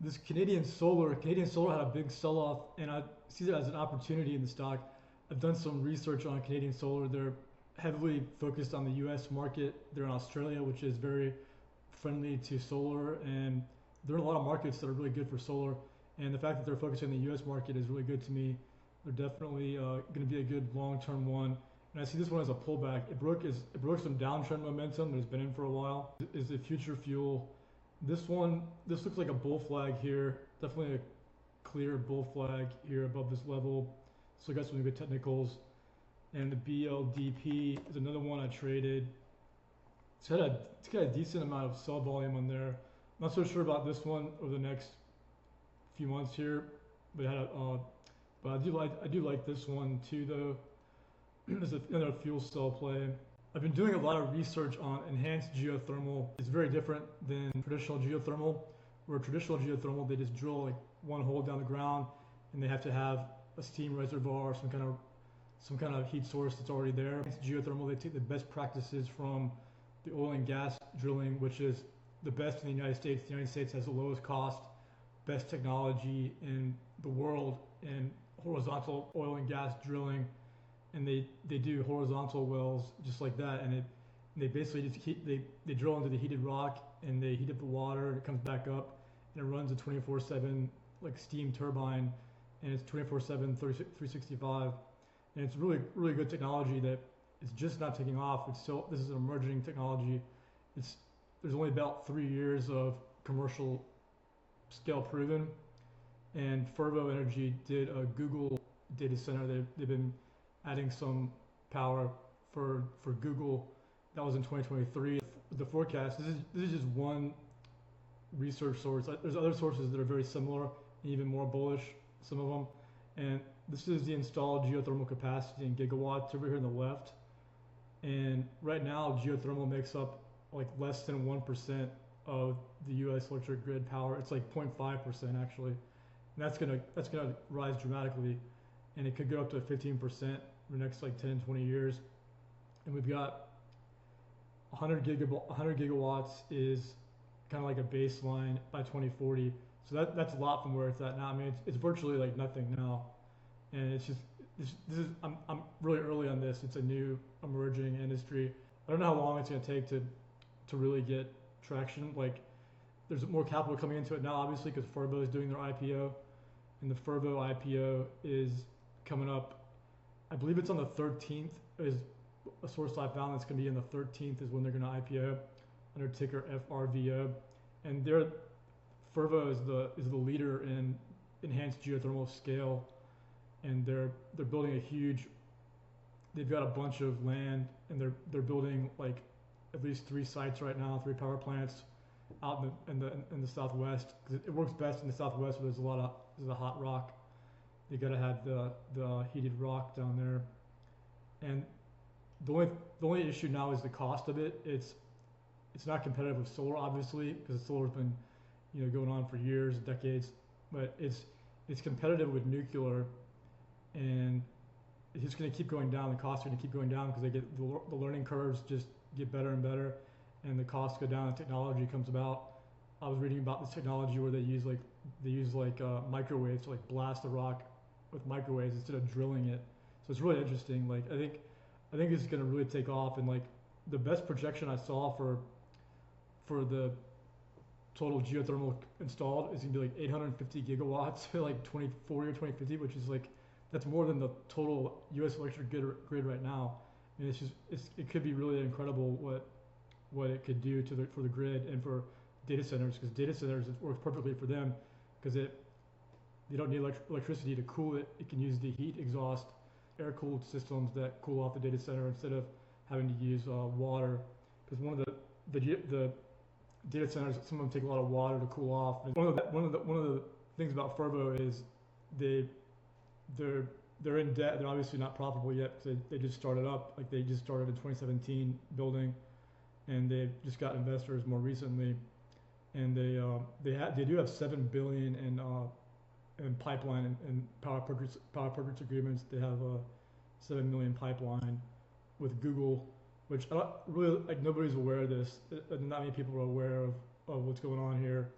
this Canadian Solar had a big sell-off, and I see that as an opportunity in the stock. I've done some research on Canadian Solar. They're heavily focused on the U.S. market. They're in Australia, which is very friendly to solar, and there are a lot of markets that are really good for solar. And the fact that they're focusing on the U.S. market is really good to me. They're definitely going to be a good long-term one. And I see this one as a pullback. It broke some downtrend momentum that has been in for a while. Is the future fuel? This looks like a bull flag here. Definitely a clear bull flag here above this level. So I got some good technicals. And the BLDP is another one I traded. It's got a decent amount of sell volume on there. Not so sure about this one over the next few months here, but I do like this one too though. There's another fuel cell play. I've been doing a lot of research on enhanced geothermal. It's very different than traditional geothermal, where traditional geothermal, they just drill like one hole down the ground and they have to have a steam reservoir, some kind of heat source that's already there. It's geothermal, they take the best practices from the oil and gas drilling, which is the best in the United States. The United States has the lowest cost, best technology in the world in horizontal oil and gas drilling. And they do horizontal wells just like that, and they basically just they drill into the heated rock and they heat up the water and it comes back up and it runs a 24/7 like steam turbine, and it's 24/7 365, and it's really good technology that is just not taking off. This is an emerging technology. There's only about 3 years of commercial scale proven, and Fervo Energy did a Google data center. They've been adding some power for Google. That was in 2023. The forecast, this is just one research source. There's other sources that are very similar and even more bullish, some of them. And this is the installed geothermal capacity in gigawatts over here on the left. And right now, geothermal makes up like less than 1% of the U.S. electric grid power. It's like 0.5% actually. And that's gonna rise dramatically, and it could go up to 15% in the next like 10, 20 years. And we've got 100 gigawatts is kind of like a baseline by 2040. So that's a lot from where it's at now. I mean, it's virtually like nothing now, and it's just I'm really early on this. It's a new emerging industry. I don't know how long it's going to take to really get traction. Like, there's more capital coming into it now, obviously, because Fervo is doing their IPO, and the Fervo IPO is coming up. I believe it's on the 13th. Is a source I found that's going to be in the 13th is when they're going to IPO under ticker FRVO, and Fervo is the leader in enhanced geothermal scale, and they're building a huge. They've got a bunch of land, and they're building like at least 3 sites right now, 3 power plants out in the Southwest, because it works best in the Southwest where there's a hot rock. You got to have the heated rock down there, and the only issue now is the cost of it. It's not competitive with solar, obviously, because solar's been going on for years, decades, but it's competitive with nuclear, and it's just going to keep going down. The costs are going to keep going down because they get the learning curves just get better and better, and the costs go down. And technology comes about. I was reading about this technology where they use microwaves to like blast the rock with microwaves instead of drilling it. So it's really interesting. Like I think this is going to really take off, and like the best projection I saw for the total geothermal installed is going to be like 850 gigawatts for like 2040 or 2050, which is like that's more than the total U.S. electric grid right now. And it could be really incredible what it could do for the grid and for data centers, because data centers, it works perfectly for them because they don't need electricity to cool it. It can use the heat exhaust air cooled systems that cool off the data center instead of having to use water, because one of the data centers, some of them take a lot of water to cool off. And one of the things about Fervo is they're in debt. They're obviously not profitable yet because they just started up. Like they just started in 2017 building, and they've just got investors more recently, and they do have $7 billion in pipeline and power purchase agreements. They have a 7 million pipeline with Google, which I don't really, like, nobody's aware of this. Not many people are aware of what's going on here.